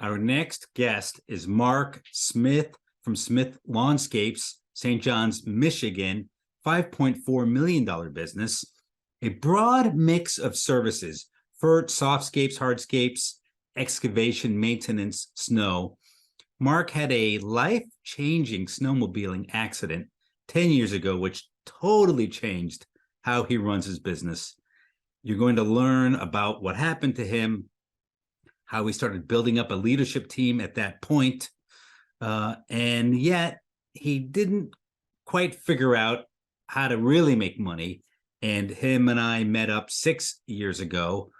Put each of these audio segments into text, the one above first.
Our next guest is Mark Smith from Smith Lawnscapes, St. John's, Michigan, $5.4 million business, a broad mix of services, fert, softscapes, hardscapes, excavation, maintenance, snow. Mark had a life-changing snowmobiling accident 10 years ago, which totally changed how he runs his business. You're going to learn about what happened to him, how he started building up a leadership team at that point, and yet he didn't quite figure out how to really make money. And him and I met up 6 years ago,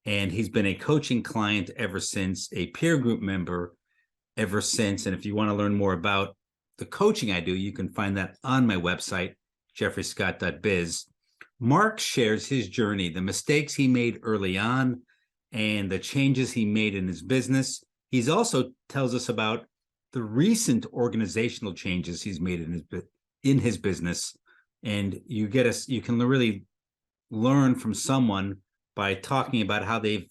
and he's been a coaching client ever since, a peer group member ever since. And if you want to learn more about the coaching I do, you can find that on my website, jeffreyscott.biz. Mark shares his journey, the mistakes he made early on, and the changes he made in his business. He's also tells us about the recent organizational changes he's made in his business. And you can really learn from someone by talking about how they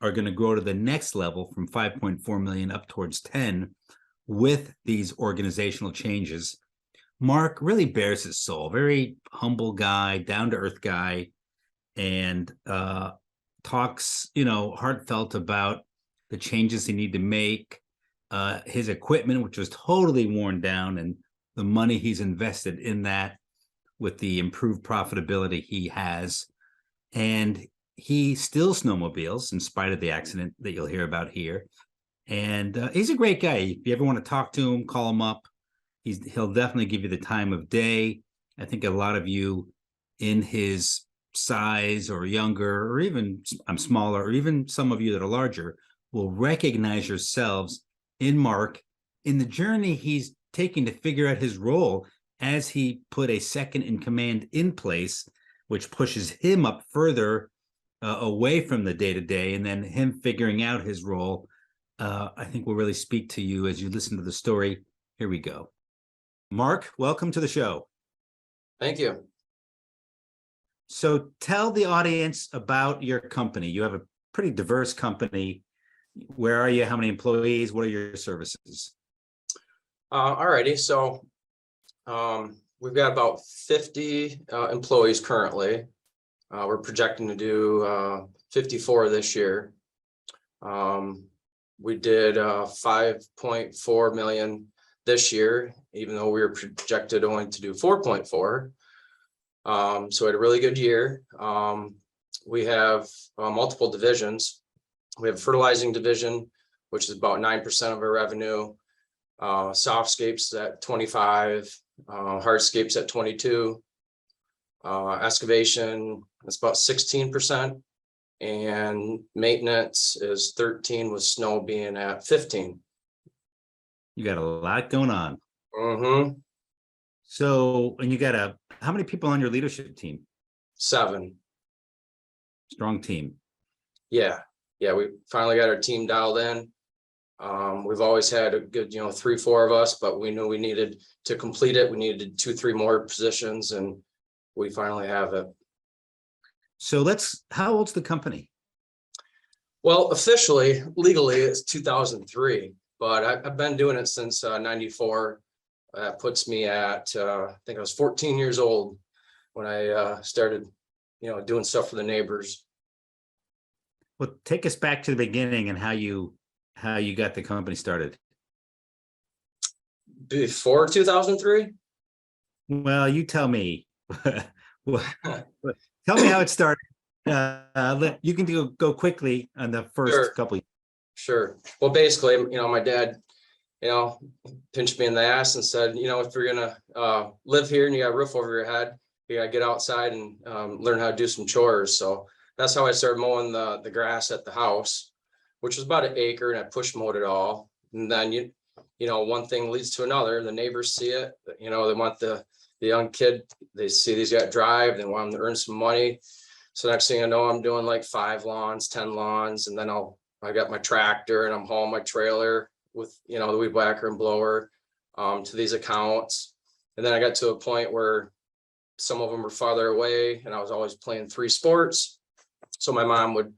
are going to grow to the next level from 5.4 million up towards 10 with these organizational changes. Mark really bears his soul, very humble guy, down-to-earth guy, and talks, heartfelt about the changes he need to make, his equipment, which was totally worn down, and the money he's invested in that with the improved profitability he has. And he still snowmobiles in spite of the accident that you'll hear about here. And he's a great guy. If you ever want to talk to him, call him up. He'll definitely give you the time of day. I think a lot of you in his size or younger, or even I'm smaller, or even some of you that are larger, will recognize yourselves in Mark, in the journey he's taking to figure out his role as he put a second in command in place, which pushes him up further away from the day-to-day, and then him figuring out his role. I think will really speak to you as you listen to the story. Here we go. Mark, welcome to the show. Thank you. So tell the audience about your company. You have a pretty diverse company. Where are you? How many employees? What are your services? All righty. So we've got about 50 employees currently. We're projecting to do 54 this year. We did 5.4 million this year, even though we were projected only to do 4.4. So we had a really good year. We have multiple divisions. We have a fertilizing division, which is about 9% of our revenue. Softscapes at 25, hardscapes at 22, excavation is about 16%, and maintenance is 13, with snow being at 15. You got a lot going on. Mm-hmm. So, and you got how many people on your leadership team? 7. Strong team. Yeah, we finally got our team dialed in. We've always had a good, 3-4 of us, but we knew we needed to complete it. We needed 2-3 more positions, and we finally have it. So how old's the company? Well, officially, legally, it's 2003, but I've been doing it since 94. That puts me at, I think I was 14 years old when I started, doing stuff for the neighbors. Well, take us back to the beginning and how you got the company started. Before 2003? Well, you tell me. Tell me how it started. You can go quickly on the first couple. Sure. Well, basically, my dad, pinched me in the ass and said, if you're gonna live here and you got a roof over your head, you gotta get outside and learn how to do some chores. So that's how I started mowing the grass at the house, which was about 1 acre, and I push mowed it all. And then one thing leads to another. The neighbors see it. They want the young kid. They see these guys drive. They want them to earn some money. So next thing I know, I'm doing like 5 lawns, 10 lawns, and then I got my tractor and I'm hauling my trailer with the weed whacker and blower to these accounts. And then I got to a point where some of them were farther away, and I was always playing 3 sports. So my mom would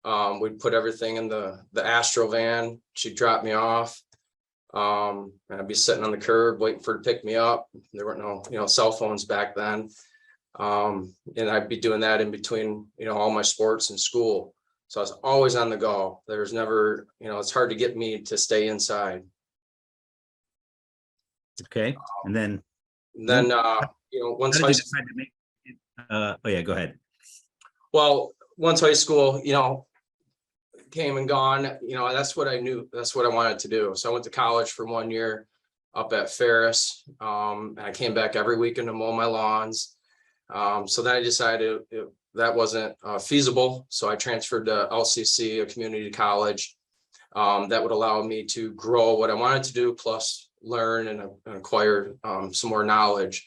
We'd put everything in the Astro van. She'd drop me off. And I'd be sitting on the curb waiting for her to pick me up. There weren't no, cell phones back then. And I'd be doing that in between, all my sports and school. So I was always on the go. There's never, it's hard to get me to stay inside. Okay. And then Then, how once did high you school, decide to make oh yeah, go ahead. well, once high school, came and gone, that's what I knew. That's what I wanted to do. So I went to college for 1 year up at Ferris. And I came back every weekend to mow my lawns. So then I decided that wasn't feasible. So I transferred to LCC, a community college, that would allow me to grow what I wanted to do, plus learn and acquire some more knowledge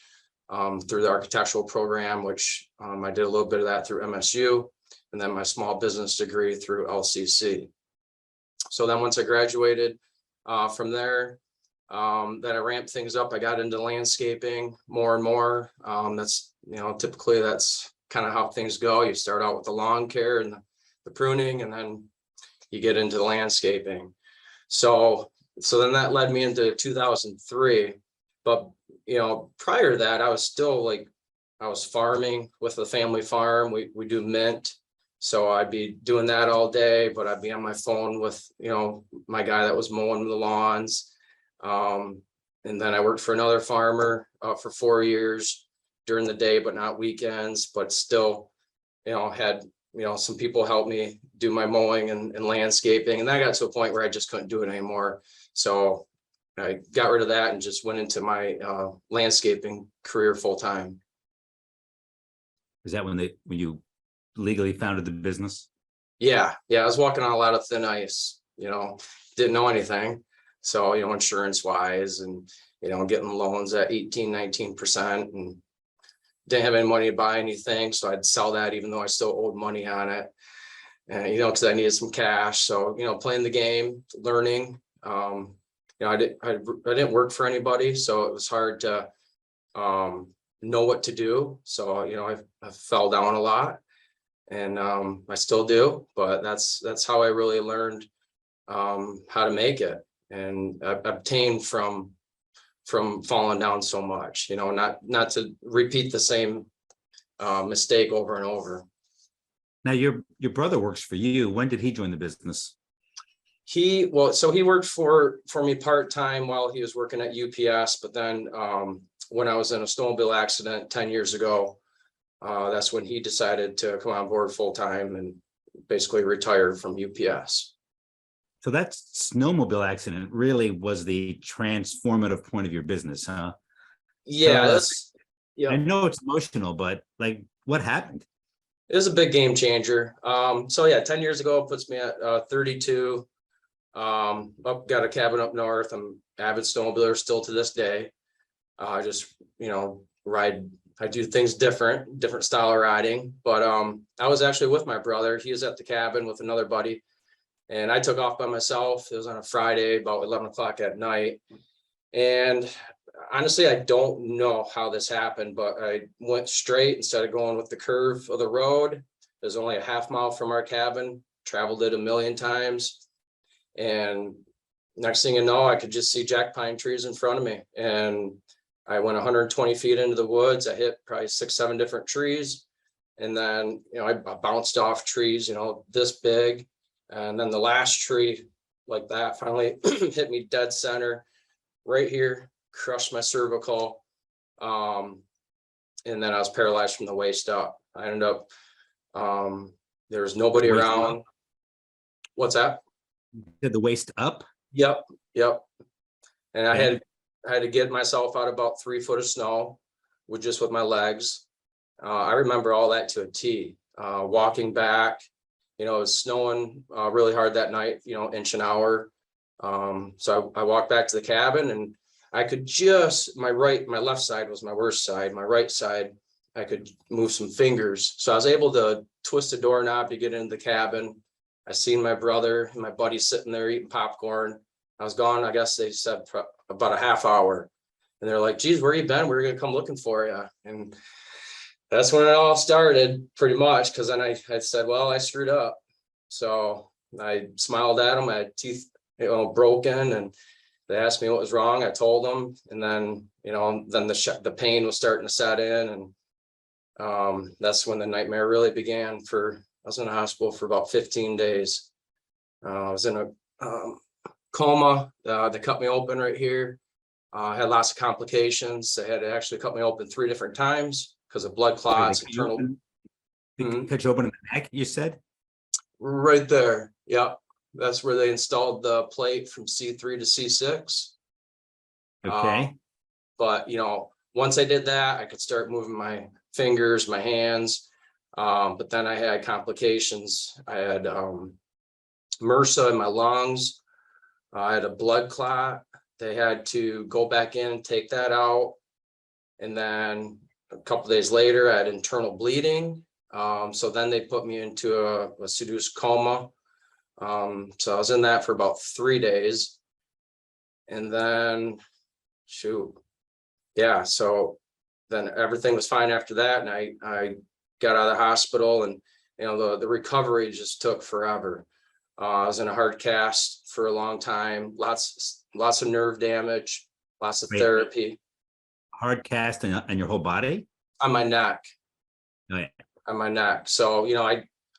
through the architectural program, which I did a little bit of that through MSU, and then my small business degree through LCC. So then once I graduated from there, then I ramped things up. I got into landscaping more and more. That's, typically that's kind of how things go. You start out with the lawn care and the pruning, and then you get into the landscaping. So then that led me into 2003. But, prior to that, I was still I was farming with the family farm. We do mint. So I'd be doing that all day, but I'd be on my phone with, my guy that was mowing the lawns. And then I worked for another farmer for 4 years during the day, but not weekends, but still, had, some people help me do my mowing and landscaping. And that got to a point where I just couldn't do it anymore. So I got rid of that and just went into my landscaping career full time. Is that when you legally founded the business? Yeah. I was walking on a lot of thin ice, didn't know anything. So, insurance wise and, getting loans at 18-19% and didn't have any money to buy anything. So I'd sell that even though I still owed money on it. And, because I needed some cash. So, playing the game, learning, I didn't work for anybody. So it was hard to know what to do. So, I fell down a lot. And I still do, but that's how I really learned how to make it and obtain from falling down so much, not to repeat the same mistake over and over. Now your brother works for you. When did he join the business? So he worked for me part-time while he was working at UPS, but then when I was in a snowmobile accident 10 years ago, that's when he decided to come on board full time and basically retired from UPS. So that snowmobile accident really was the transformative point of your business, huh? Yeah, I know it's emotional, but what happened? It was a big game changer. So yeah, 10 years ago, it puts me at 32. Got a cabin up north. I'm avid snowmobiler still to this day. Just, ride. I do things different style of riding, but I was actually with my brother. He was at the cabin with another buddy, and I took off by myself. It was on a Friday, about 11 o'clock at night. And honestly, I don't know how this happened, but I went straight instead of going with the curve of the road. There's only a half mile from our cabin, traveled it a million times. And next thing you know, I could just see jack pine trees in front of me. And I went 120 feet into the woods. I hit probably 6-7 different trees. And then, I bounced off trees, this big. And then the last tree like that finally hit me dead center right here, crushed my cervical. And then I was paralyzed from the waist up. I ended up, there was nobody around. What's that? Did the waist up? Yep. And Okay. I had to get myself out about 3 foot of snow with my legs. I remember all that to a T. Walking back, it was snowing really hard that night, inch an hour. So I walked back to the cabin, and I could my left side was my worst side. My right side, I could move some fingers. So I was able to twist a doorknob to get into the cabin. I seen my brother and my buddy sitting there eating popcorn. I was gone, I guess they said about a half hour. And they're like, geez, where you been? We were going to come looking for you. And that's when it all started pretty much. Cause then I said, well, I screwed up. So I smiled at them. I had teeth, broken, and they asked me what was wrong. I told them, and then, then the pain was starting to set in, and that's when the nightmare really began. I was in the hospital for about 15 days. I was in a coma. They cut me open right here. I had lots of complications. They had to actually cut me open 3 different times because of blood clots, internal. They cut you open in the neck, you said? Right there. Yep. That's where they installed the plate from C3 to C6. Okay. But, once I did that, I could start moving my fingers, my hands. But then I had complications. I had MRSA in my lungs. I had a blood clot. They had to go back in and take that out. And then a couple days later, I had internal bleeding. So then they put me into a seduced coma. So I was in that for about 3 days. And then, so then everything was fine after that. And I got out of the hospital, and, the recovery just took forever. I was in a hard cast for a long time, lots of nerve damage, lots of therapy. Hard cast on your whole body? On my neck. Oh, yeah. On my neck. So,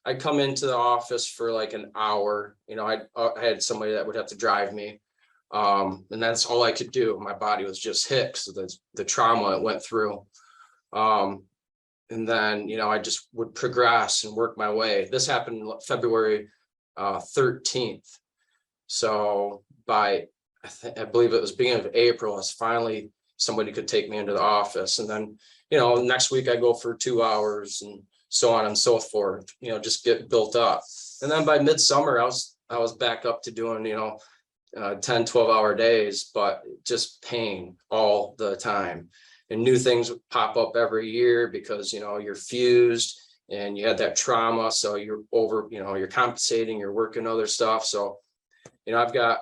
I come into the office for like an hour. I had somebody that would have to drive me. And that's all I could do. My body was just hit because of the trauma it went through. And then, I just would progress and work my way. This happened February 13th. So by, I believe it was beginning of April, it's finally somebody could take me into the office. And then, next week I go for 2 hours, and so on and so forth, just get built up. And then by midsummer, I was back up to doing, 10, 12-hour days, but just pain all the time. And new things pop up every year because, you're fused and you had that trauma. So you're you're compensating, you're working other stuff. So, I've got,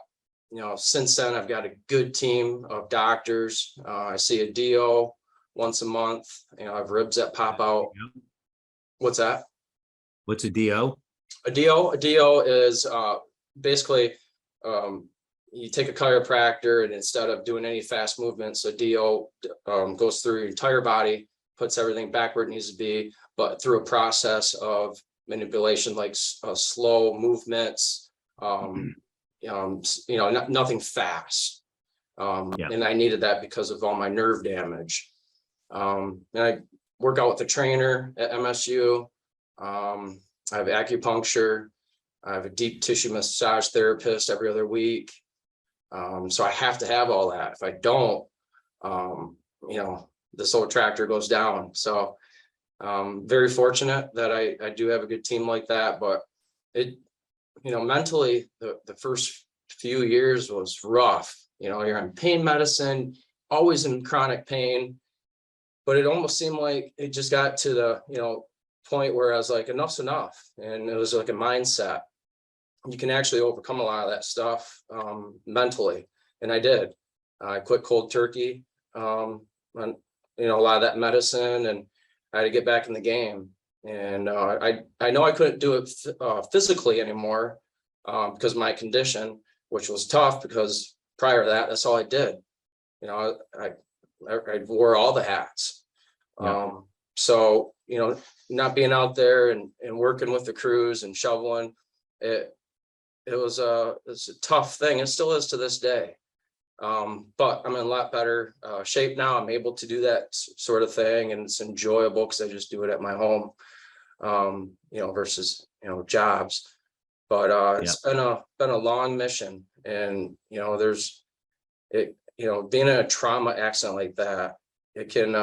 since then I've got a good team of doctors. I see a DO once a month. I have ribs that pop out. What's that? What's a DO? A DO is basically, you take a chiropractor, and instead of doing any fast movements, a DO goes through your entire body, puts everything back where it needs to be, but through a process of manipulation, like slow movements, nothing fast. And I needed that because of all my nerve damage. And I work out with a trainer at MSU. I have acupuncture. I have a deep tissue massage therapist every other week. So I have to have all that. If I don't, this whole tractor goes down. So very fortunate that I do have a good team like that. But it, mentally, the first few years was rough. You're on pain medicine, always in chronic pain. But it almost seemed like it just got to the, point where I was like, enough's enough. And it was like a mindset. You can actually overcome a lot of that stuff mentally. And I did. I quit cold turkey, and, a lot of that medicine, and I had to get back in the game. And I know I couldn't do it physically anymore because of my condition, which was tough because prior to that, that's all I did. I wore all the hats. So, not being out there and working with the crews and shoveling, it's a tough thing. It still is to this day. But I'm in a lot better shape now. I'm able to do that sort of thing, and it's enjoyable because I just do it at my home, versus, jobs. But it's been a long mission, and, being in a trauma accident like that, it can,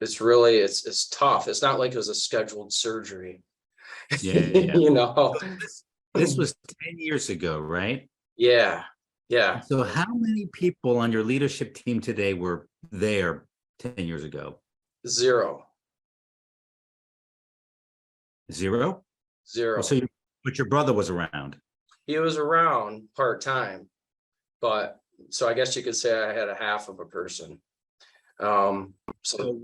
it's really, it's tough. It's not like it was a scheduled surgery. So this was 10 years ago, right? Yeah. So how many people on your leadership team today were there 10 years ago? Zero. Zero? But your brother was around. He was around part-time, but so I guess you could say I had a half of a person. So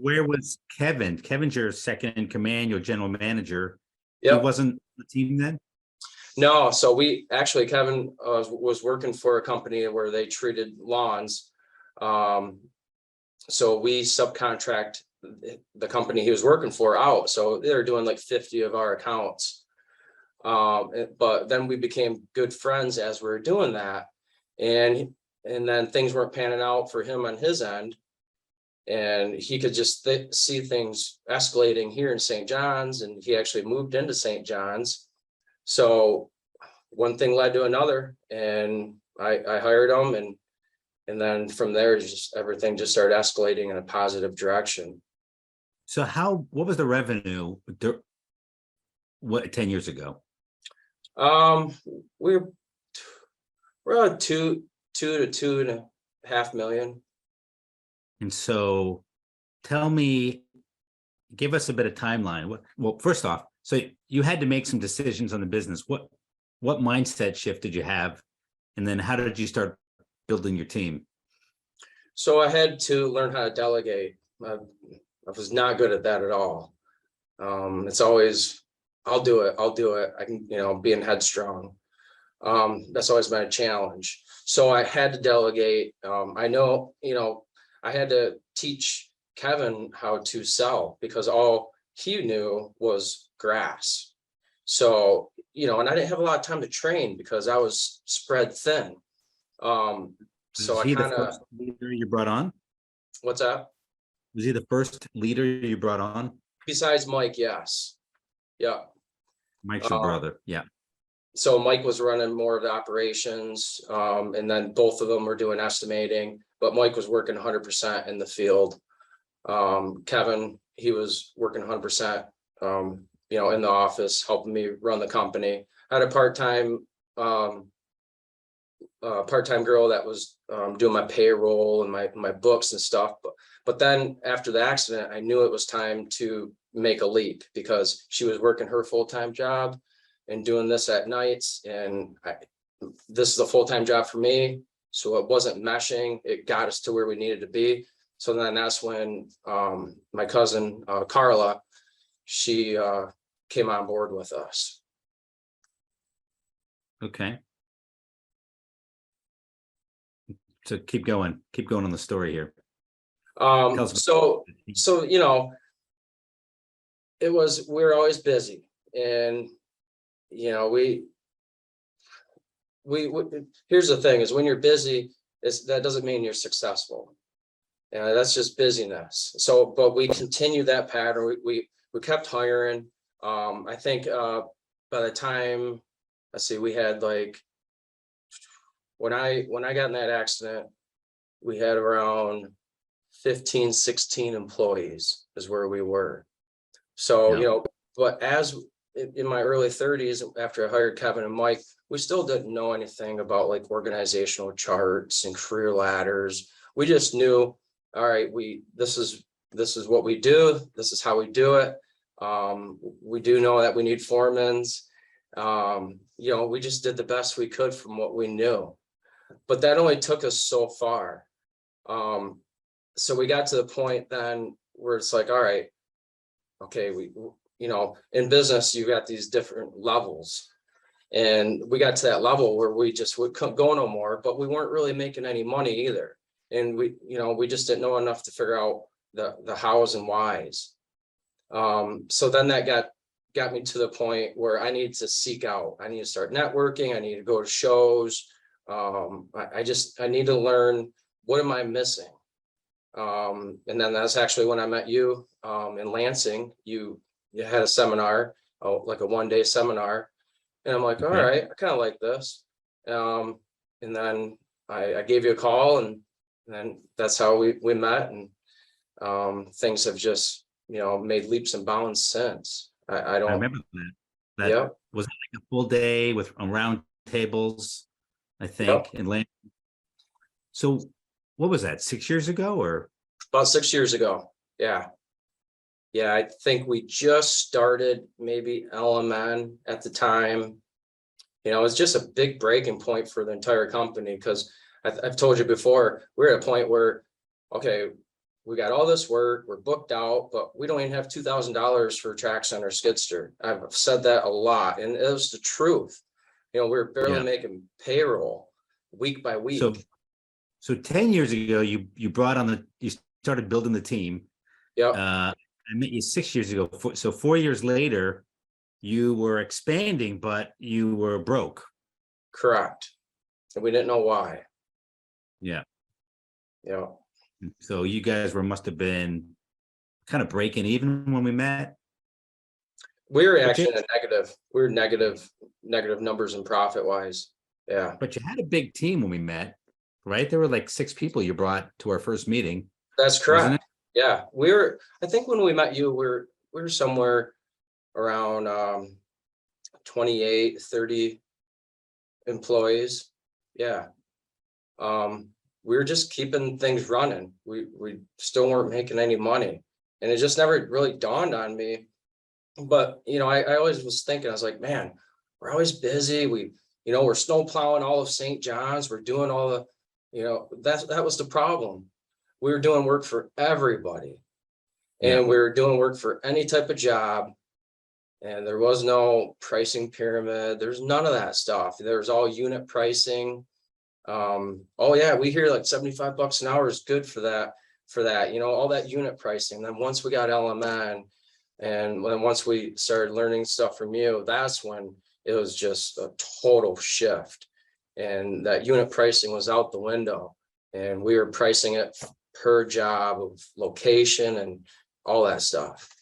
where was Kevin? Kevin's your second in command, your general manager. He Yep. wasn't the team then? No, so we actually, Kevin was working for a company where they treated lawns. So we subcontract the company he was working for out. So they're doing like 50 of our accounts. But then we became good friends as we were doing that. And then things weren't panning out for him on his end. And he could just see things escalating here in St. John's, and he actually moved into St. John's. So one thing led to another, and I hired him, and then from there, just everything just started escalating in a positive direction. So what was the revenue 10 years ago? We're around two to 2.5 million. And so give us a bit of timeline. Well, first off, so you had to make some decisions on the business. What mindset shift did you have? And then how did you start building your team? So I had to learn how to delegate. I was not good at that at all. It's always, I'll do it. I can, being headstrong. That's always been a challenge. So I had to delegate. I know, I had to teach Kevin how to sell, because all he knew was grass. So, and I didn't have a lot of time to train because I was spread thin. So Was I he the kind of, first leader you brought on? what's that? Was he the first leader you brought on? Besides Mike, yes. Yeah. Mike's your brother. Yeah. So Mike was running more of the operations, and then both of them were doing estimating, but Mike was working 100% in the field. Kevin, he was working 100%, in the office, helping me run the company. I had a part-time girl that was doing my payroll and my books and stuff. But then after the accident, I knew it was time to make a leap, because she was working her full-time job and doing this at nights. And this is a full-time job for me. So it wasn't meshing. It got us to where we needed to be. So then that's when my cousin, Carla, she came on board with us. Okay. So keep going on the story here. So we were always busy, and we here's the thing is, when you're busy, that doesn't mean you're successful. That's just busyness. So, but we continued that pattern. We kept hiring. I think by the time, let's see, we had like, when I got in that accident, we had around 15, 16 employees is where we were. So, Yeah. but as in my early 30s, after I hired Kevin and Mike, we still didn't know anything about like organizational charts and career ladders. We just knew, all right, this is what we do. This is how we do it. We do know that we need foremans. We just did the best we could from what we knew, but that only took us so far. So we got to the point then where it's like, all right, okay, in business, you got these different levels, and we got to that level where we just couldn't go no more, but we weren't really making any money either. And we just didn't know enough to figure out the hows and whys. So then that got me to the point where I need to seek out, I need to start networking. I need to go to shows. I need to learn, what am I missing? And then that's actually when I met you in Lansing. You had a seminar, like a one-day seminar. And I'm like, all right, I kind of like this. And then I gave you a call, and then that's how we met. And things have just, made leaps and bounds since. I don't. I remember that. Yeah. Was like a full day with round tables, I think, Yep. in Lansing. So what was that, 6 years ago or? About 6 years ago. Yeah. Yeah, I think we just started maybe LMN at the time. It's just a big breaking point for the entire company, because I've told you before, we're at a point where, okay, we got all this work, we're booked out, but we don't even have $2,000 for a track center skidster. I've said that a lot, and it was the truth. We're barely making payroll week by week. So 10 years ago, you started building the team. Yep. I met you 6 years ago. So 4 years later, you were expanding, but you were broke. Correct. And we didn't know why. Yeah. Yeah. So you guys must have been kind of breaking even when we met. We were actually in a negative. We were negative numbers in profit wise. Yeah. But you had a big team when we met, right? There were like 6 people you brought to our first meeting. That's correct. Yeah. I think when we met you, we were somewhere around 28, 30 employees. Yeah. We were just keeping things running. We still weren't making any money, and it just never really dawned on me. But I always was thinking, I was like, man, we're always busy. We're snow plowing all of St. John's. We're doing all the, that was the problem. We were doing work for everybody, and we were doing work for any type of job. And there was no pricing pyramid. There's none of that stuff. There's all unit pricing. Oh yeah, we hear like $75 an hour is good for that, all that unit pricing. Then once we got LMN, and then once we started learning stuff from you, that's when it was just a total shift. And that unit pricing was out the window, and we were pricing it per job of location and all that stuff.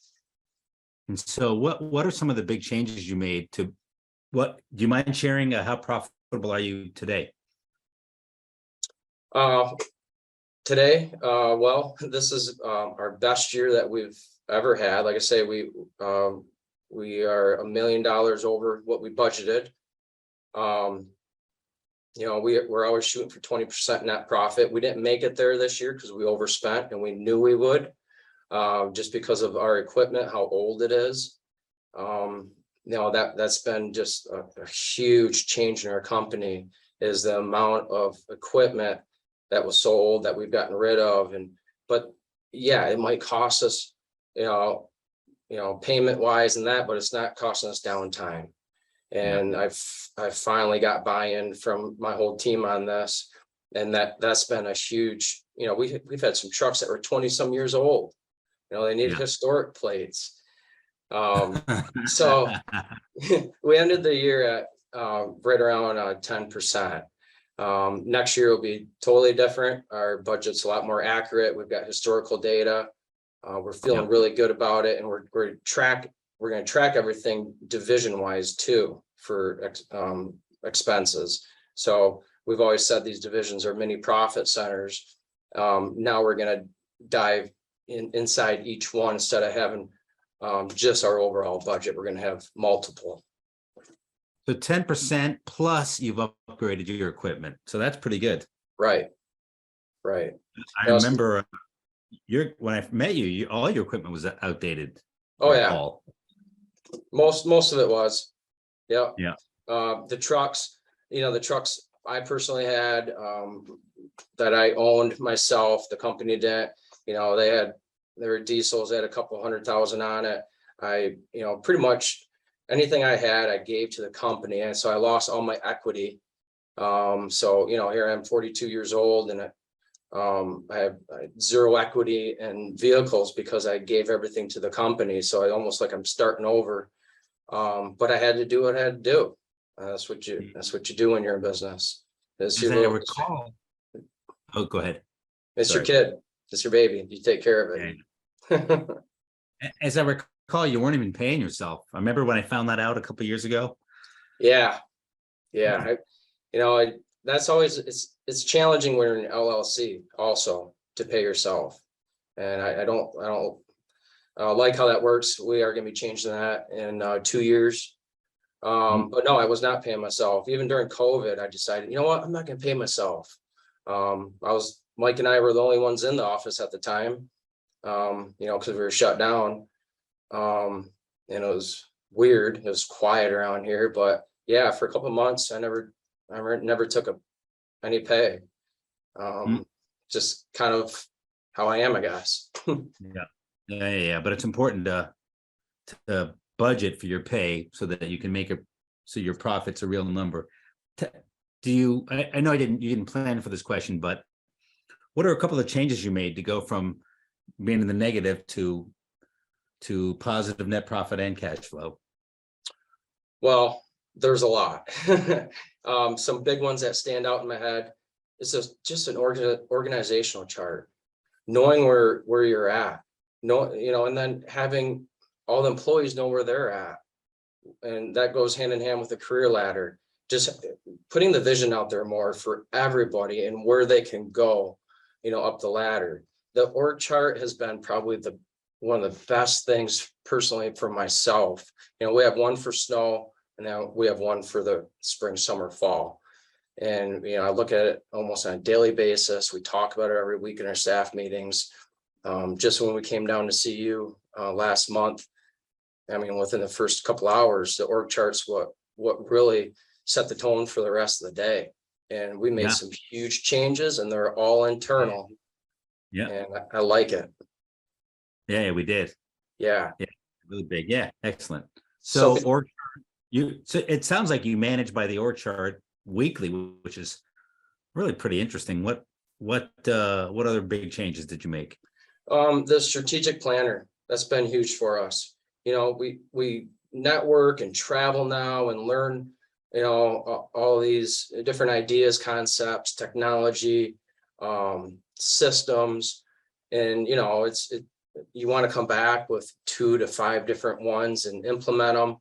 And so what are some of the big changes you made do you mind sharing how profitable are you today? Today, well, this is our best year that we've ever had. Like I say, we are $1 million over what we budgeted. We're always shooting for 20% net profit. We didn't make it there this year because we overspent, and we knew we would, just because of our equipment, how old it is. That's been just a huge change in our company, is the amount of equipment that was so old that we've gotten rid of. But yeah, it might cost us, payment wise and that, but it's not costing us downtime. And I've finally got buy-in from my whole team on this. And that's been a huge, we've had some trucks that were 20 some years old. They need historic plates. So we ended the year at right around 10%. Next year will be totally different. Our budget's a lot more accurate. We've got historical data. We're feeling really good about it, and we're going to track everything division wise too for expenses. So we've always said these divisions are mini profit centers. Now we're going to dive inside each one. Instead of having just our overall budget, we're going to have multiple. So 10% plus you've upgraded your equipment. So that's pretty good. Right. I remember when I met you, all your equipment was outdated. Oh yeah. Most of it was. Yeah. The trucks, the trucks I personally had, that I owned myself, the company didn't, they were diesels, they had a couple 100,000 on it. I, pretty much anything I had, I gave to the company. And so I lost all my equity. So, here I am 42 years old, and I have zero equity in vehicles because I gave everything to the company. So I almost like I'm starting over. But I had to do what I had to do. That's what you do when you're in business. As I recall. Oh, go ahead. It's your kid. It's your baby. You take care of it. As I recall, you weren't even paying yourself. I remember when I found that out a couple of years ago. Yeah. That's always, it's challenging when you're in LLC also to pay yourself. And I don't like how that works. We are going to be changing that in 2 years. But no, I was not paying myself. Even during COVID, I decided, I'm not going to pay myself. Mike and I were the only ones in the office at the time, because we were shut down. And it was weird. It was quiet around here, but yeah, for a couple of months, I never took any pay. Just kind of how I am, I guess. Yeah. But it's important to budget for your pay so that you can make it, so your profit's a real number. I know you didn't plan for this question, but what are a couple of changes you made to go from being in the negative to positive net profit and cash flow? Well, there's a lot. Some big ones that stand out in my head is just an organizational chart, knowing where you're at, and then having all the employees know where they're at. And that goes hand in hand with the career ladder, just putting the vision out there more for everybody and where they can go, up the ladder. The org chart has been probably one of the best things personally for myself. We have one for snow, and now we have one for the spring, summer, fall. And, I look at it almost on a daily basis. We talk about it every week in our staff meetings. Just when we came down to see you last month, within the first couple hours, the org chart's what really set the tone for the rest of the day. And we made some huge changes, and they're all internal. Yeah. And I like it. Yeah, we did. Yeah. Really big. Yeah, excellent. So it sounds like you manage by the org chart weekly, which is really pretty interesting. What other big changes did you make? The strategic planner, that's been huge for us. We network and travel now and learn, all these different ideas, concepts, technology, systems, and you want to come back with 2 to 5 different ones and implement them,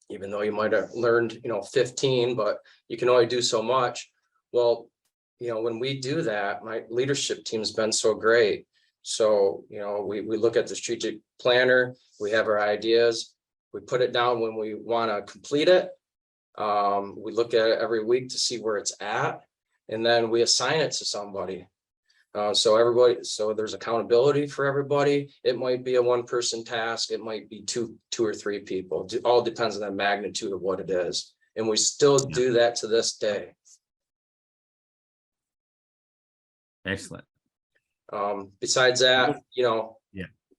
even though you might have learned 15, but you can only do so much. Well, when we do that, my leadership team's been so great. So, we look at the strategic planner, we have our ideas, we put it down when we want to complete it. We look at it every week to see where it's at, and then we assign it to somebody. So there's accountability for everybody. It might be a 1-person task. It might be two or 3 people. It all depends on the magnitude of what it is. And we still do that to this day. Excellent. Besides that,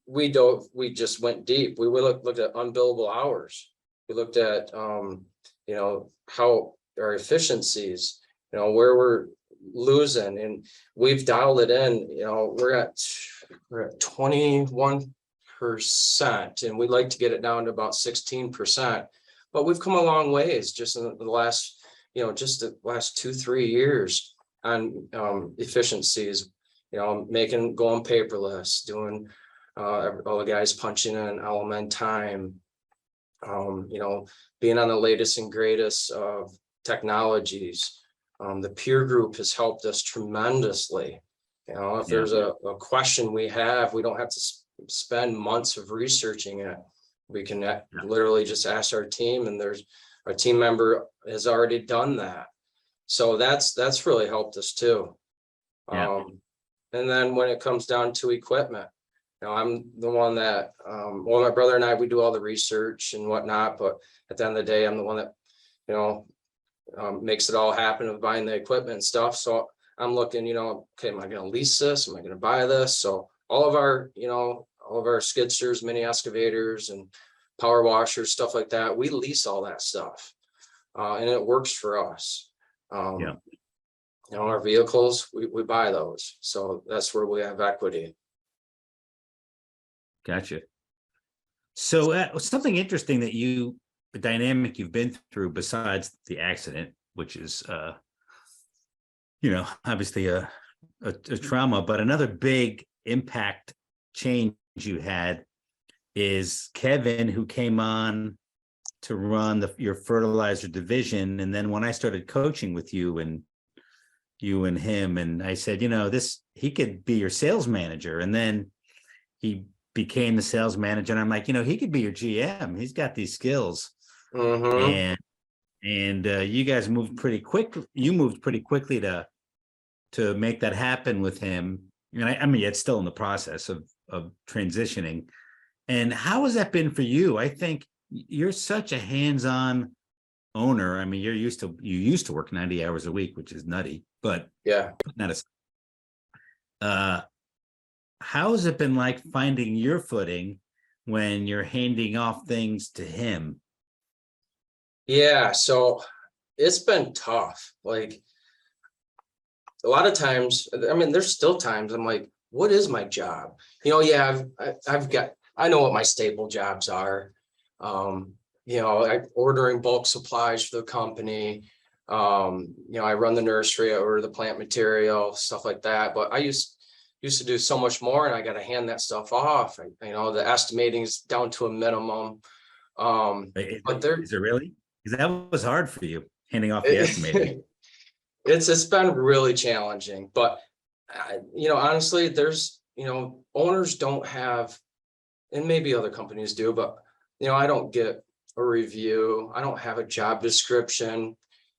we just went deep. We looked at unbillable hours. We looked at, how our efficiencies, where we're losing, and we've dialed it in. We're at 21%, and we'd like to get it down to about 16%. But we've come a long ways just in the last, just the last 2-3 years on efficiencies. Going paperless, doing all the guys punching in element time, being on the latest and greatest of technologies. The peer group has helped us tremendously. If there's a question we have, we don't have to spend months of researching it. We can literally just ask our team, and our team member has already done that. So that's really helped us too. And then when it comes down to equipment, I'm the one that, my brother and I, we do all the research and whatnot, but at the end of the day, I'm the one that, makes it all happen with buying the equipment and stuff. So I'm looking, okay, am I going to lease this? Am I going to buy this? So all of our skid steers, mini excavators, and power washers, stuff like that, we lease all that stuff, and it works for us. Our vehicles, we buy those. So that's where we have equity. Gotcha. So something interesting the dynamic you've been through besides the accident, which is, obviously a trauma, but another big impact change you had is Kevin, who came on to run your fertilizer division. And then when I started coaching with you and him, and I said, he could be your sales manager. And then he became the sales manager, and I'm like, he could be your GM. He's got these skills. And you guys moved pretty quick. You moved pretty quickly to make that happen with him. It's still in the process of transitioning. And how has that been for you? I think you're such a hands-on owner. You used to work 90 hours a week, which is nutty, but yeah, that is, how has it been like finding your footing when you're handing off things to him? Yeah, so it's been tough. Like a lot of times, I mean, there's still times I'm like, what is my job? Yeah, I know what my staple jobs are. I ordering bulk supplies for the company. I run the nursery, I order the plant material, stuff like that. But I used to do so much more, and I got to hand that stuff off. The estimating is down to a minimum. But there, Is it really? Because that was hard for you, handing off the estimating. it's been really challenging, but honestly, there's owners don't have, and maybe other companies do, but I don't get a review, I don't have a job description.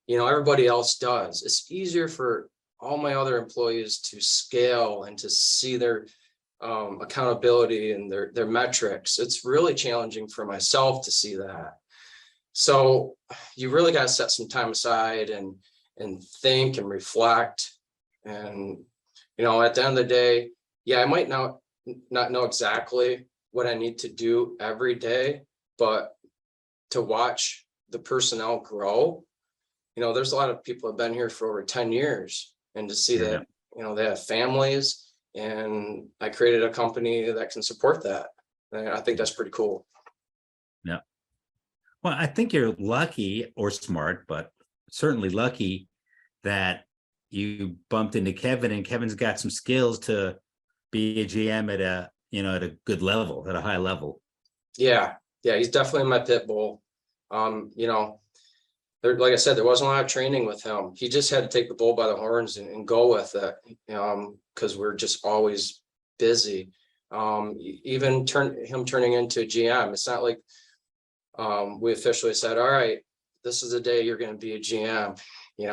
Everybody else does. It's easier for all my other employees to scale and to see their accountability and their metrics. It's really challenging for myself to see that. So you really got to set some time aside and think and reflect. And at the end of the day, yeah, I might not know exactly what I need to do every day, but to watch the personnel grow, there's a lot of people who have been here for over 10 years, and to see that, they have families, and I created a company that can support that. And I think that's pretty cool. Yeah. Well, I think you're lucky or smart, but certainly lucky that you bumped into Kevin, and Kevin's got some skills to be a GM at a good level, at a high level. Yeah, he's definitely my pit bull. Like I said, there wasn't a lot of training with him. He just had to take the bull by the horns and go with it, because we're just always busy. Even him turning into a GM, it's not like we officially said, all right, this is the day you're going to be a GM. He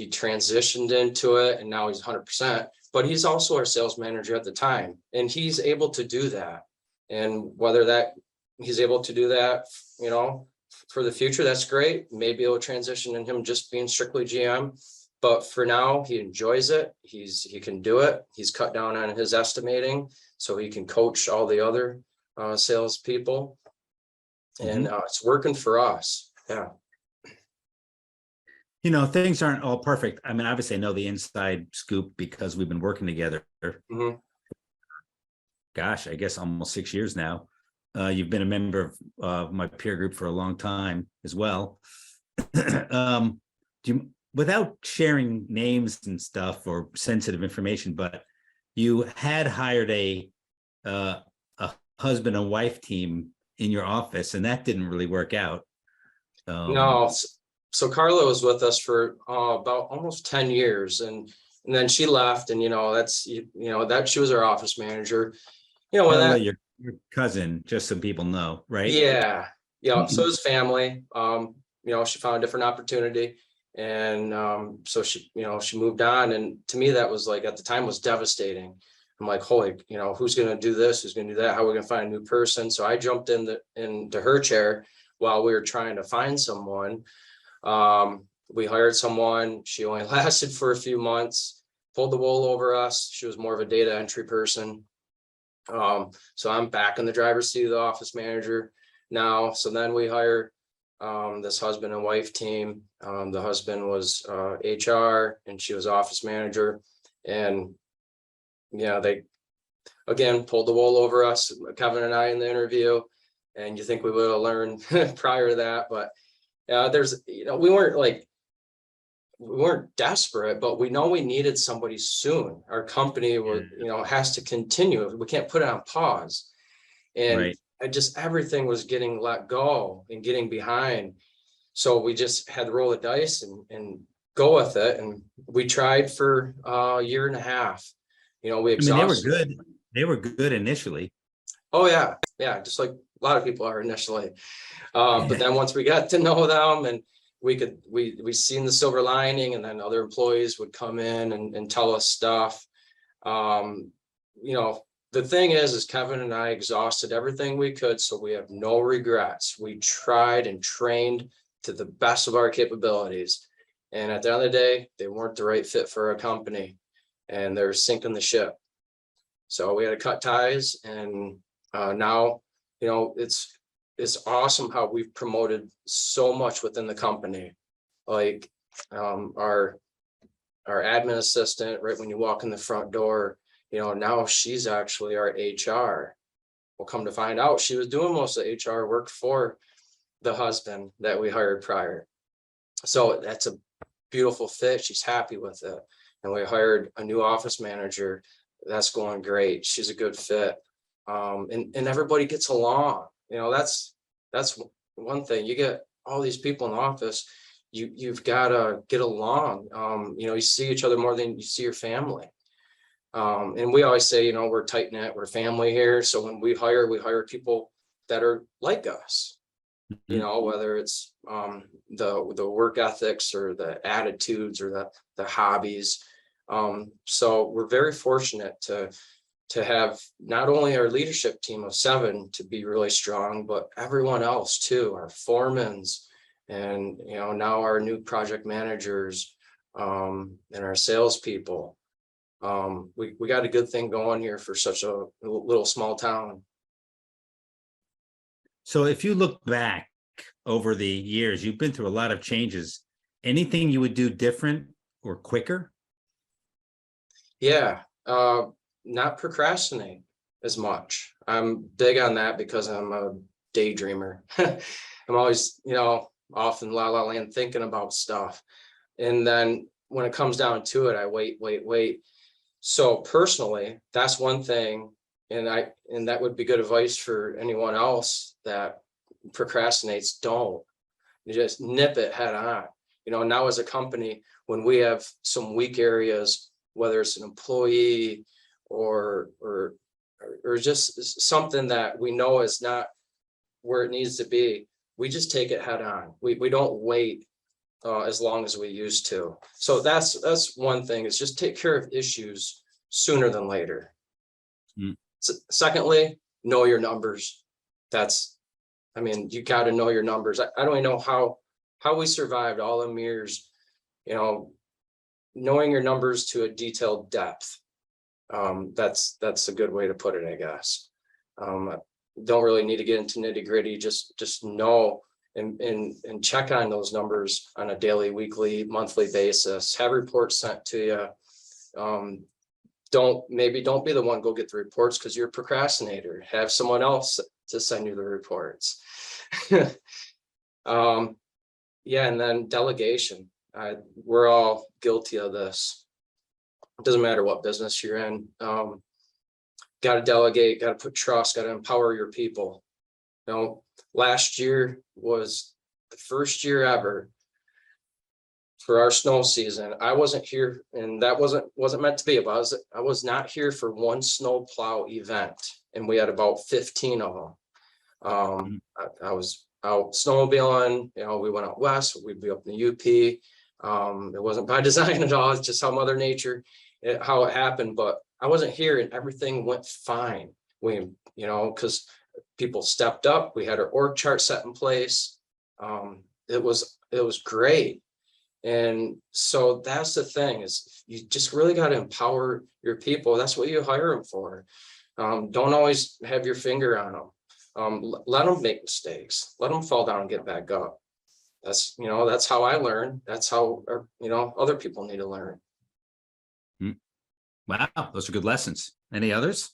transitioned into it, and now he's 100%, but he's also our sales manager at the time, and he's able to do that. And whether that he's able to do that, for the future, that's great. Maybe it'll transition in him just being strictly GM, but for now he enjoys it. He can do it. He's cut down on his estimating, so he can coach all the other sales people, and it's working for us. Yeah. Things aren't all perfect. I mean, obviously I know the inside scoop because we've been working together. Gosh, I guess almost 6 years now. You've been a member of my peer group for a long time as well. Without sharing names and stuff or sensitive information, but you had hired a husband and wife team in your office, and that didn't really work out. No. So Carla was with us for about almost 10 years, and then she left, and that she was our office manager. Your cousin, just so people know, right? Yeah. So his family, she found a different opportunity, and so she moved on, and to me that was, like, at the time, was devastating. I'm like, holy, who's going to do this? Who's going to do that? How are we going to find a new person? So I jumped into her chair while we were trying to find someone. We hired someone. She only lasted for a few months, pulled the wool over us. She was more of a data entry person. So I'm back in the driver's seat of the office manager now. So then we hire this husband and wife team. The husband was HR, and she was office manager. And they again pulled the wool over us, Kevin and I, in the interview. And you think we would have learned prior to that, but we weren't desperate, but we know we needed somebody soon. Our company has to continue. We can't put it on pause. And everything was getting let go and getting behind. So we just had to roll the dice and go with it. And we tried for a year and a half. We exhausted. They were good. They were good initially. Oh yeah. Yeah. Just like a lot of people are initially. But then once we got to know them, and we seen the silver lining, and then other employees would come in and tell us stuff. The thing is Kevin and I exhausted everything we could, so we have no regrets. We tried and trained to the best of our capabilities, and at the end of the day, they weren't the right fit for our company, and they're sinking the ship. So we had to cut ties, and now, you know, it's awesome how we've promoted so much within the company. Like our admin assistant, right when you walk in the front door, you know, now she's actually our HR. We'll come to find out she was doing most of the HR work for the husband that we hired prior. So that's a beautiful fit. She's happy with it. And we hired a new office manager. That's going great. She's a good fit. And everybody gets along. You know, that's one thing. You get all these people in the office, you've got to get along. You know, you see each other more than you see your family. And we always say, you know, we're tight knit, we're family here. So when we hire people that are like us, you know, whether it's the work ethics or the attitudes or the hobbies. So we're very fortunate to have not only our leadership team of 7 to be really strong, but everyone else too, our foremans, and, you know, now our new project managers, and our salespeople. We got a good thing going here for such a little small town. So if you look back over the years, you've been through a lot of changes. Anything you would do different or quicker? Yeah, not procrastinate as much. I'm big on that because I'm a daydreamer. I'm always, you know, off in la la land thinking about stuff. And then when it comes down to it, I wait. So personally, that's one thing. And that would be good advice for anyone else that procrastinates. Don't. You just nip it head on. You know, now as a company, when we have some weak areas, whether it's an employee or just something that we know is not where it needs to be, we just take it head on. We don't wait as long as we used to. So that's one thing, is just take care of issues sooner than later. Secondly, know your numbers. I mean, you got to know your numbers. I don't even know how we survived all them years, you know, knowing your numbers to a detailed depth. That's a good way to put it, I guess. Don't really need to get into nitty gritty. Just know and check on those numbers on a daily, weekly, monthly basis. Have reports sent to you. Don't be the one go get the reports because you're a procrastinator. Have someone else to send you the reports. Yeah, and then delegation. We're all guilty of this. It doesn't matter what business you're in. Got to delegate, got to put trust, got to empower your people. You know, last year was the first year ever for our snow season. I wasn't here, and that wasn't meant to be about. I was not here for one snow plow event, and we had about 15 of them. I was out snowmobiling. You know, we went out west. We'd be up in the UP. It wasn't by design at all. It's just how Mother Nature, how it happened. But I wasn't here, and everything went fine. You know, because people stepped up. We had our org chart set in place. It was great. And so that's the thing, is you just really got to empower your people. That's what you hire them for. Don't always have your finger on them. Let them make mistakes. Let them fall down and get back up. That's how I learn. That's how, other people need to learn. Wow, those are good lessons. Any others?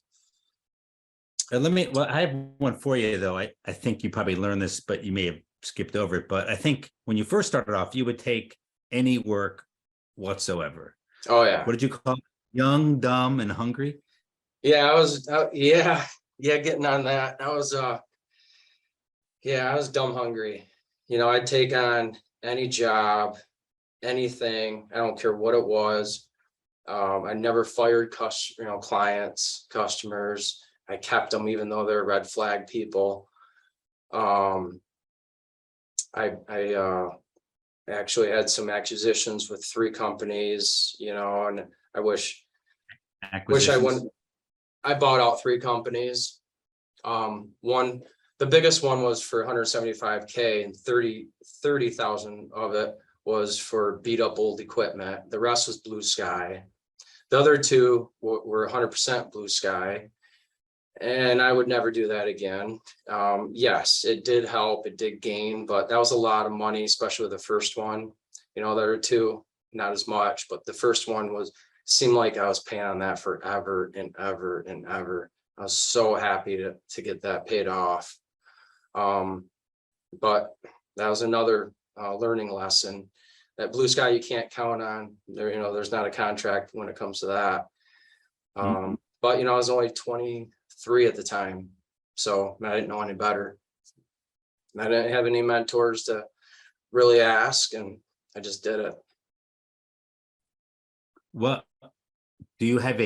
I have one for you, though. I think you probably learned this, but you may have skipped over it. But I think when you first started off, you would take any work whatsoever. Oh, yeah. What did you call it? Young, dumb, and hungry? Yeah, I was, getting on that. I was dumb hungry. You know, I'd take on any job, anything. I don't care what it was. I never fired clients, customers. I kept them even though they're red flag people. I actually had some acquisitions with 3 companies, and I wish I wouldn't. I bought out 3 companies. The biggest one was for 175K, and 30,000 of it was for beat up old equipment. The rest was blue sky. The other two were 100% Blue Sky. And I would never do that again. Yes, it did help, it did gain, but that was a lot of money, especially with the first one. You know, there are two, not as much, but the first one seemed like I was paying on that forever and ever and ever. I was so happy to get that paid off. But that was another learning lesson. That Blue Sky you can't count on. There, you know, there's not a contract when it comes to that. But you know, I was only 23 at the time, so I didn't know any better. I didn't have any mentors to really ask, and I just did it. Well, do you have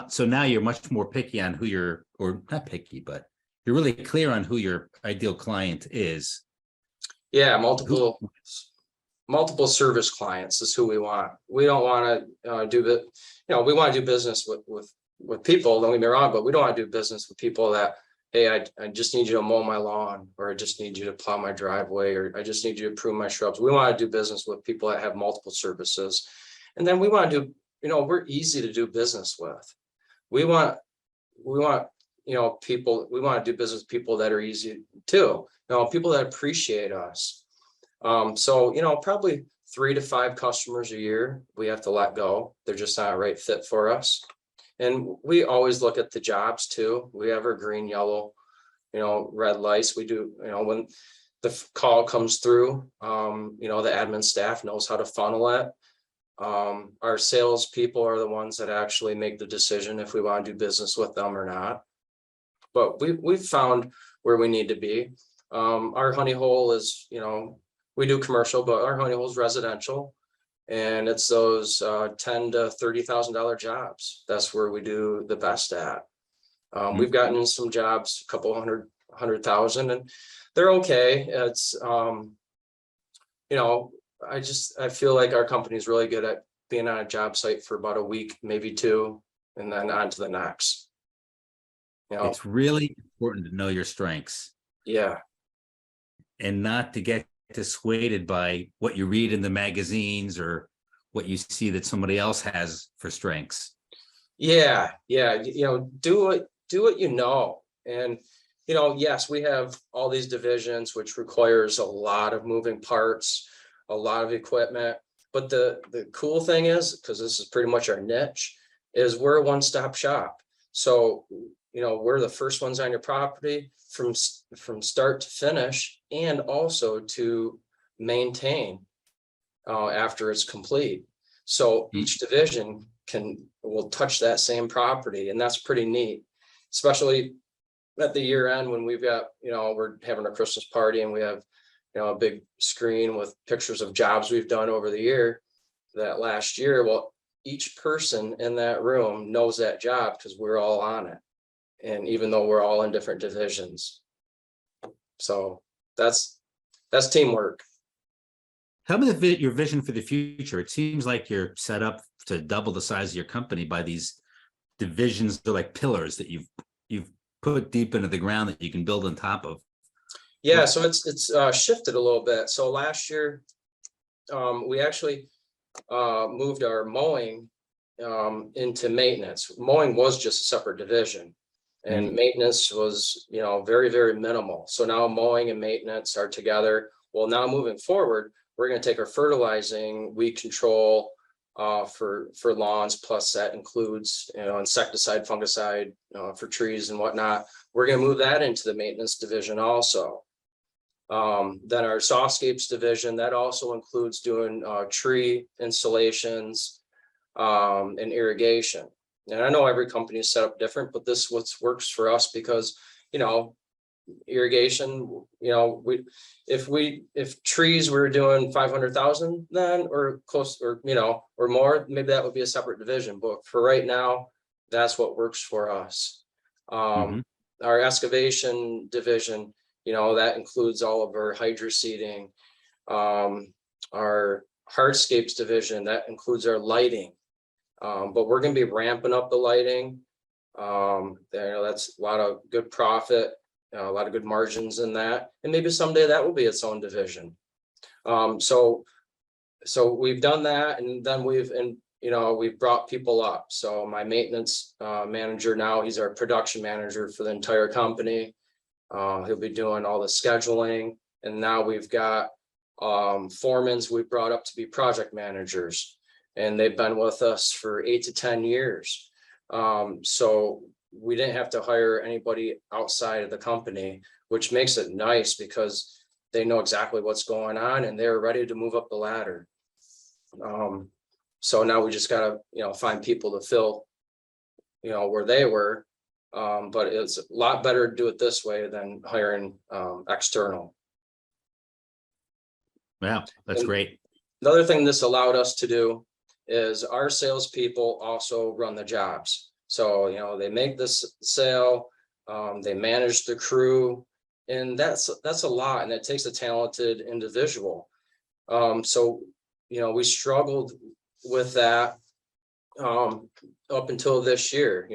so now you're much more picky on who you're, or not picky, but you're really clear on who your ideal client is. Yeah, multiple service clients is who we want. We don't want to do the, you know, we want to do business with people, don't get me wrong, but we don't want to do business with people that, hey, I just need you to mow my lawn, or I just need you to plow my driveway, or I just need you to prune my shrubs. We want to do business with people that have multiple services. And then we want to do, you know, we're easy to do business with. We want, you know, people, we want to do business with people that are easy too. You know, people that appreciate us. So, you know, probably 3 to 5 customers a year we have to let go. They're just not a right fit for us. And we always look at the jobs too. We have our green, yellow, you know, red lights. We do, you know, when the call comes through, you know, the admin staff knows how to funnel it. Our sales people are the ones that actually make the decision if we want to do business with them or not. But we've found where we need to be. Our honey hole is, you know, we do commercial, but our honey hole is residential. And it's those $10,000 to $30,000 jobs. That's where we do the best at. We've gotten some jobs, a couple hundred thousand, and they're okay. It's, you know, I feel like our company is really good at being on a job site for about a week, maybe 2, and then on to the next. You know, it's really important to know your strengths. Yeah. And not to get dissuaded by what you read in the magazines or what you see that somebody else has for strengths. Yeah. You know, do what you know. And, you know, yes, we have all these divisions, which requires a lot of moving parts, a lot of equipment. But the cool thing is, because this is pretty much our niche, is we're a one-stop shop. So, you know, we're the first ones on your property from start to finish, and also to maintain after it's complete. So each division will touch that same property, and that's pretty neat, especially at the year end when we've got, you know, we're having a Christmas party and we have, you know, a big screen with pictures of jobs we've done over the year, that last year. Well, each person in that room knows that job because we're all on it. And even though we're all in different divisions. So that's teamwork. Tell me your vision for the future. It seems like you're set up to double the size of your company by these divisions. They're like pillars that you've put deep into the ground that you can build on top of. Yeah, so it's shifted a little bit. So last year, we actually moved our mowing into maintenance. Mowing was just a separate division. And maintenance was, you know, very, very minimal. So now mowing and maintenance are together. Well, now moving forward, we're going to take our fertilizing, weed control for lawns, plus that includes, you know, insecticide, fungicide for trees and whatnot. We're going to move that into the maintenance division also. Then our Lawnscapes division, that also includes doing tree installations and irrigation. And I know every company is set up different, but this works for us because, you know, irrigation, you know, if trees were doing 500,000 then, or close, or, you know, or more, maybe that would be a separate division. But for right now, that's what works for us. Our excavation division, you know, that includes all of our hydroseeding. Our hardscapes division, that includes our lighting. But we're going to be ramping up the lighting. That's a lot of good profit, a lot of good margins in that. And maybe someday that will be its own division. So we've done that. And then we've brought people up. So my maintenance manager now, he's our production manager for the entire company. He'll be doing all the scheduling. And now we've got foremans we brought up to be project managers. And they've been with us for 8 to 10 years. So we didn't have to hire anybody outside of the company, which makes it nice because they know exactly what's going on and they're ready to move up the ladder. So now we just gotta, find people to fill, where they were. But it's a lot better to do it this way than hiring external. Wow, that's great. The other thing this allowed us to do is our salespeople also run the jobs. So, they make this sale, they manage the crew, and that's a lot, and it takes a talented individual. So, we struggled with that up until this year.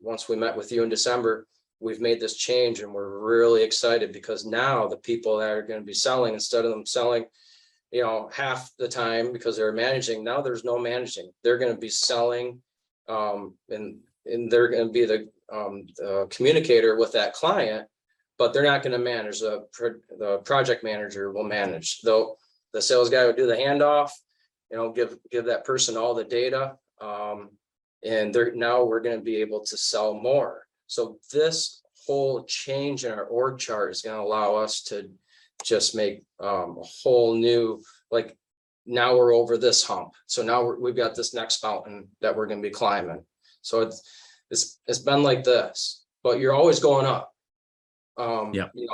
Once we met with you in December, we've made this change, and we're really excited because now the people that are going to be selling, instead of them selling half the time because they're managing, now there's no managing. They're going to be selling, and they're going to be the communicator with that client, but they're not going to manage. The project manager will manage. Though the sales guy would do the handoff, give that person all the data, and now we're going to be able to sell more. So this whole change in our org chart is going to allow us to just make a whole new, like, now we're over this hump. So now we've got this next mountain that we're going to be climbing. So it's been like this, but you're always going up.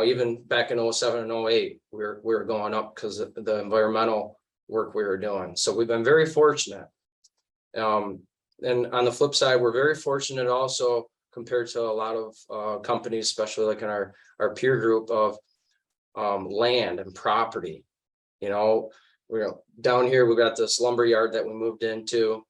Even back in 07 and 08, we were going up because of the environmental work we were doing. So we've been very fortunate. And on the flip side, we're very fortunate also compared to a lot of companies, especially like in our peer group of land and property. We're down here, we've got this lumber yard that we moved into,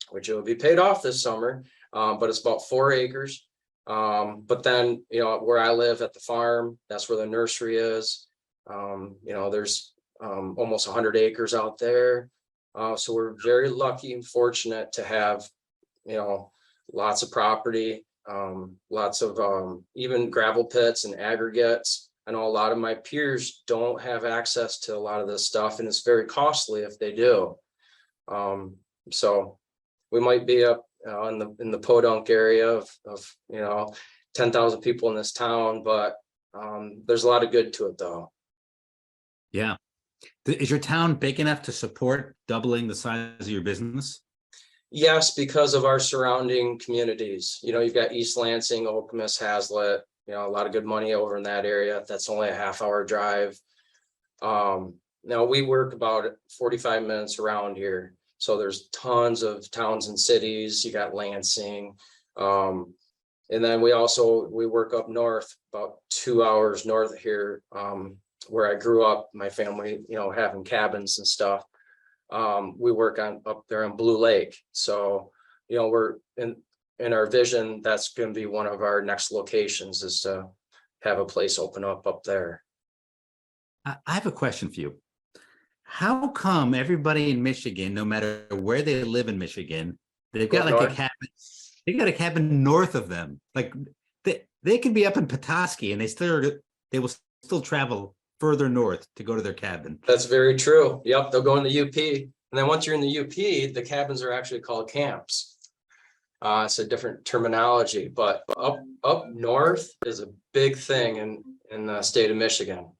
which will be paid off this summer, but it's about 4 acres. But then, where I live at the farm, that's where the nursery is. There's almost 100 acres out there. So we're very lucky and fortunate to have, lots of property, lots of even gravel pits and aggregates. I know a lot of my peers don't have access to a lot of this stuff, and it's very costly if they do. So we might be up in the Podunk area of 10,000 people in this town, but there's a lot of good to it though. Yeah. Is your town big enough to support doubling the size of your business? Yes, because of our surrounding communities. You've got East Lansing, Okemos, Hazlet, a lot of good money over in that area. That's only a half-hour drive. Now we work about 45 minutes around here. So there's tons of towns and cities. You got Lansing. And then we work up north, about 2 hours north of here, where I grew up, my family, having cabins and stuff. We work up there on Blue Lake. So, we're in our vision, that's going to be one of our next locations, is to have a place open up there. I have a question for you. How come everybody in Michigan, no matter where they live in Michigan, they've got like a cabin? They got a cabin north of them. Like they can be up in Petoskey and they will still travel further north to go to their cabin. That's very true. Yep, they'll go in the UP, and then once you're in the UP, the cabins are actually called camps. It's a different terminology, but up north is a big thing in the state of Michigan.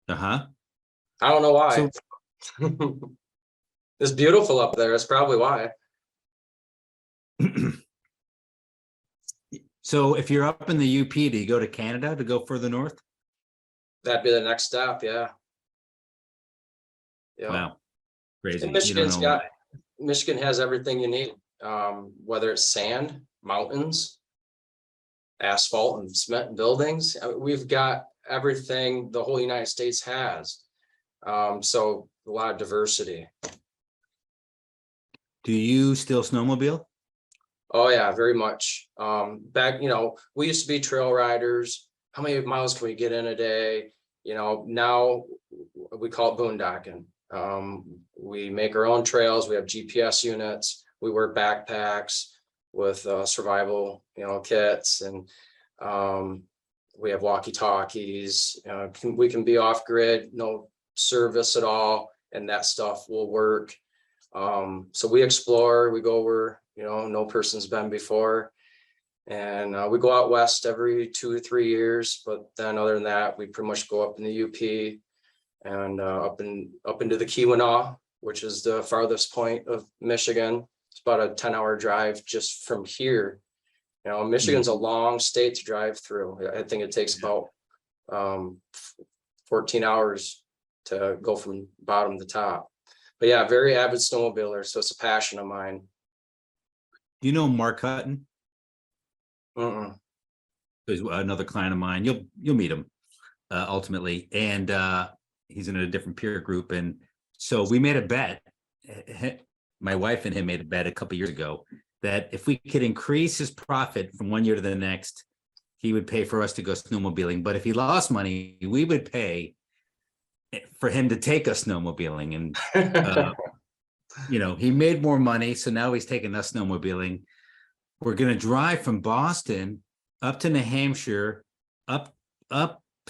Uh-huh. I don't know why. It's beautiful up there. That's probably why. So if you're up in the UP, do you go to Canada to go further north? That'd be the next step. Yeah. Wow. Crazy. Michigan has everything you need. Whether it's sand, mountains, asphalt, and cement buildings. We've got everything the whole United States has. So a lot of diversity. Do you still snowmobile? Oh yeah, very much. Back, we used to be trail riders. How many miles can we get in a day? Now we call it boondocking. We make our own trails. We have GPS units. We wear backpacks with survival, kits, and we have walkie-talkies. We can be off grid, no service at all, and that stuff will work. So we explore, we go where, no person's been before. And we go out west every 2 or 3 years, but then other than that, we pretty much go up in the UP and up into the Keweenaw, which is the farthest point of Michigan. It's about a 10-hour drive just from here. Michigan's a long state to drive through. I think it takes about 14 hours to go from bottom to top. But yeah, very avid snowmobiler, so it's a passion of mine. Do you know Mark Hutton? Mm-mm. He's another client of mine. You'll meet him ultimately, and he's in a different peer group. And so we made a bet. My wife and him made a bet a couple of years ago that if we could increase his profit from one year to the next, he would pay for us to go snowmobiling. But if he lost money, we would pay for him to take us snowmobiling. And he made more money, so now he's taking us snowmobiling. We're going to drive from Boston up to New Hampshire, up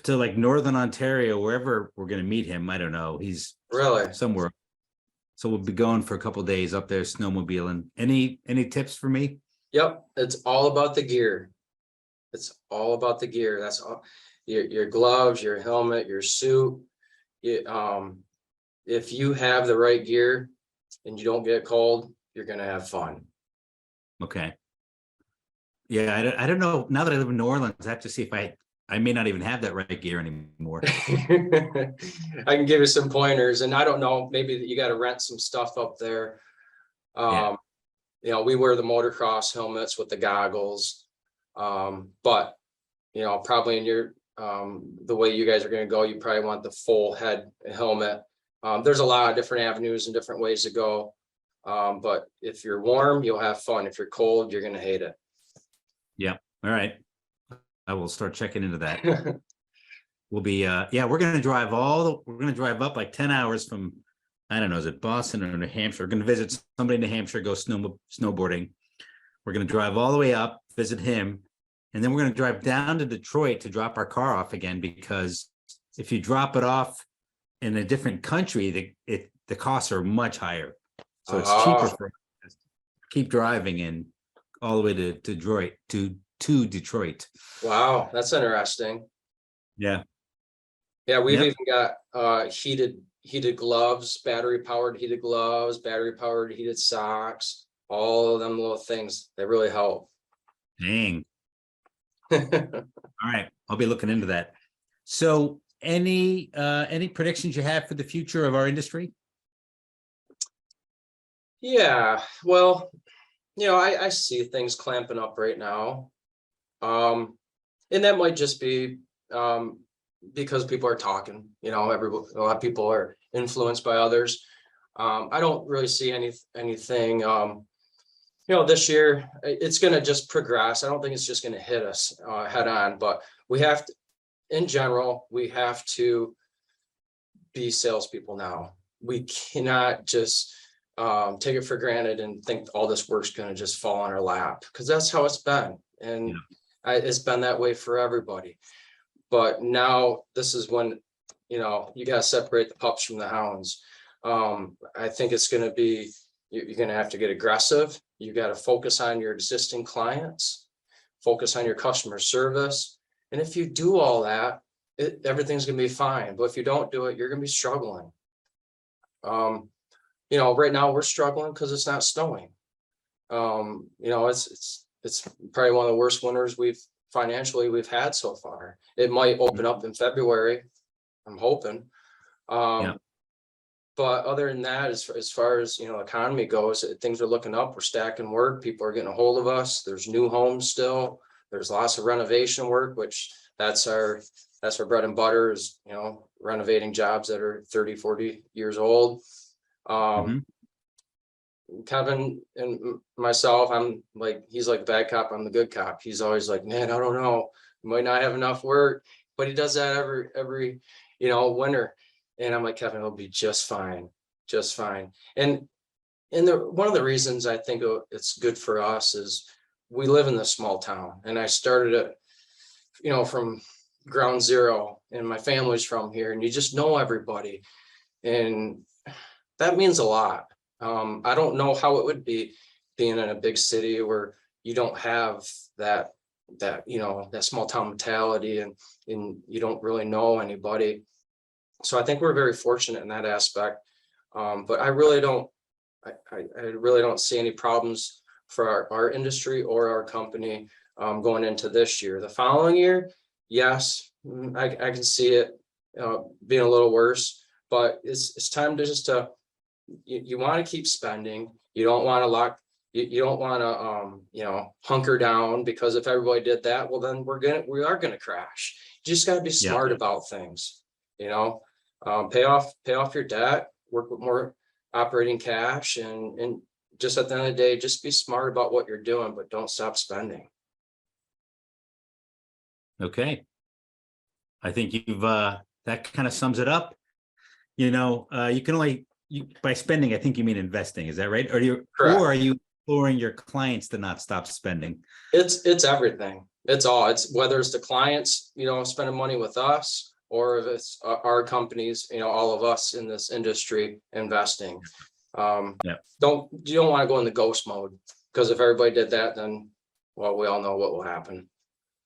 to like Northern Ontario, wherever we're going to meet him. I don't know. He's Really? somewhere. So we'll be going for a couple of days up there snowmobiling. Any tips for me? Yep. It's all about the gear. It's all about the gear. That's all. Your gloves, your helmet, your suit. If you have the right gear and you don't get cold, you're going to have fun. Okay. Yeah, I don't know. Now that I live in New Orleans, I have to see if I may not even have that right gear anymore. I can give you some pointers, and I don't know, maybe you got to rent some stuff up there. Yeah. We wear the motocross helmets with the goggles. But probably in your the way you guys are going to go, you probably want the full head helmet. There's a lot of different avenues and different ways to go. But if you're warm, you'll have fun. If you're cold, you're going to hate it. Yeah. All right. I will start checking into that. We'll be we're going to drive up like 10 hours from, I don't know, is it Boston or New Hampshire? We're going to visit somebody in New Hampshire, go snowboarding. We're going to drive all the way up, visit him, and then we're going to drive down to Detroit to drop our car off again, because if you drop it off in a different country, the costs are much higher. So it's cheaper for us to keep driving and all the way to Detroit to Detroit. Wow, that's interesting. Yeah. Yeah, we've even got heated gloves, battery powered heated gloves, battery powered heated socks, all of them little things that really help. Dang. All right, I'll be looking into that. So any predictions you have for the future of our industry? Yeah, well, I see things clamping up right now. And that might just be because people are talking, a lot of people are influenced by others. I don't really see anything, this year it's going to just progress. I don't think it's just going to hit us head on, but in general, we have to be salespeople now. We cannot just take it for granted and think all this work's going to just fall on our lap, because that's how it's been. And it's been that way for everybody. But now this is when, you got to separate the pups from the hounds. I think it's going to be, you're going to have to get aggressive. You got to focus on your existing clients, focus on your customer service. And if you do all that, everything's going to be fine. But if you don't do it, you're going to be struggling. Right now we're struggling because it's not snowing. It's probably one of the worst winters we've had so far. It might open up in February, I'm hoping. But other than that, as far as economy goes, things are looking up. We're stacking work. People are getting a hold of us. There's new homes still. There's lots of renovation work, which that's our bread and butter, is renovating jobs that are 30, 40 years old. Kevin and myself, he's like the bad cop, I'm the good cop. He's always like, man, I don't know, you might not have enough work, but he does that every winter. And I'm like, Kevin, it'll be just fine, just fine. And one of the reasons I think it's good for us is we live in this small town, and I started it, from ground zero, and my family's from here, and you just know everybody. And that means a lot. I don't know how it would be being in a big city where you don't have that small town mentality, and you don't really know anybody. So I think we're very fortunate in that aspect. But I really don't see any problems for our industry or our company going into this year. The following year, yes, I can see it being a little worse, but it's time to you want to keep spending. You don't want to you don't want to hunker down, because if everybody did that, well, then we are gonna crash. You just got to be smart about things. Pay off your debt, work with more operating cash, and just at the end of the day, just be smart about what you're doing, but don't stop spending. Okay. I think you've that kind of sums it up. You can only by spending, I think you mean investing. Is that right? Correct. Or are you imploring your clients to not stop spending? It's everything. It's whether it's the clients, spending money with us, or if it's our companies, all of us in this industry investing. You don't want to go in the ghost mode, because if everybody did that, then, well, we all know what will happen.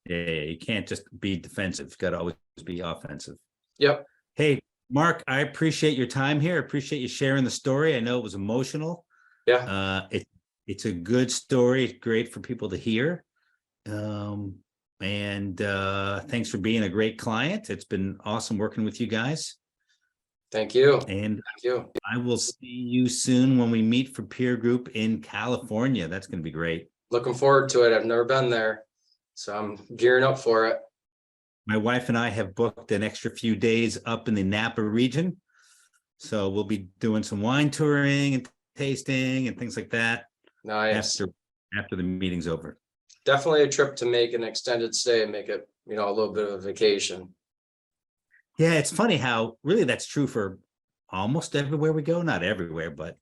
Yeah, you can't just be defensive. You've got to always be offensive. Yep. Hey, Mark, I appreciate your time here. I appreciate you sharing the story. I know it was emotional. Yeah. It's a good story. Great for people to hear. And thanks for being a great client. It's been awesome working with you guys. Thank you. And thank you. I will see you soon when we meet for peer group in California. That's going to be great. Looking forward to it. I've never been there, so I'm gearing up for it. My wife and I have booked an extra few days up in the Napa region. So we'll be doing some wine touring and tasting and things like that. Nice. After the meeting's over. Definitely a trip to make an extended stay and make it, a little bit of a vacation. Yeah, it's funny how really that's true for almost everywhere we go. Not everywhere, but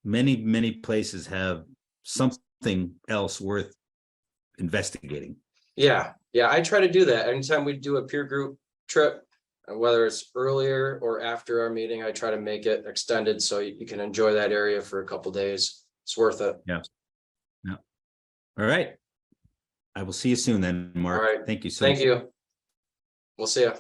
many, many places have something else worth investigating. Yeah. I try to do that. Anytime we do a peer group trip, whether it's earlier or after our meeting, I try to make it extended so you can enjoy that area for a couple days. It's worth it. Yeah. All right. I will see you soon then, Mark. All right. Thank you so much. Thank you. We'll see you.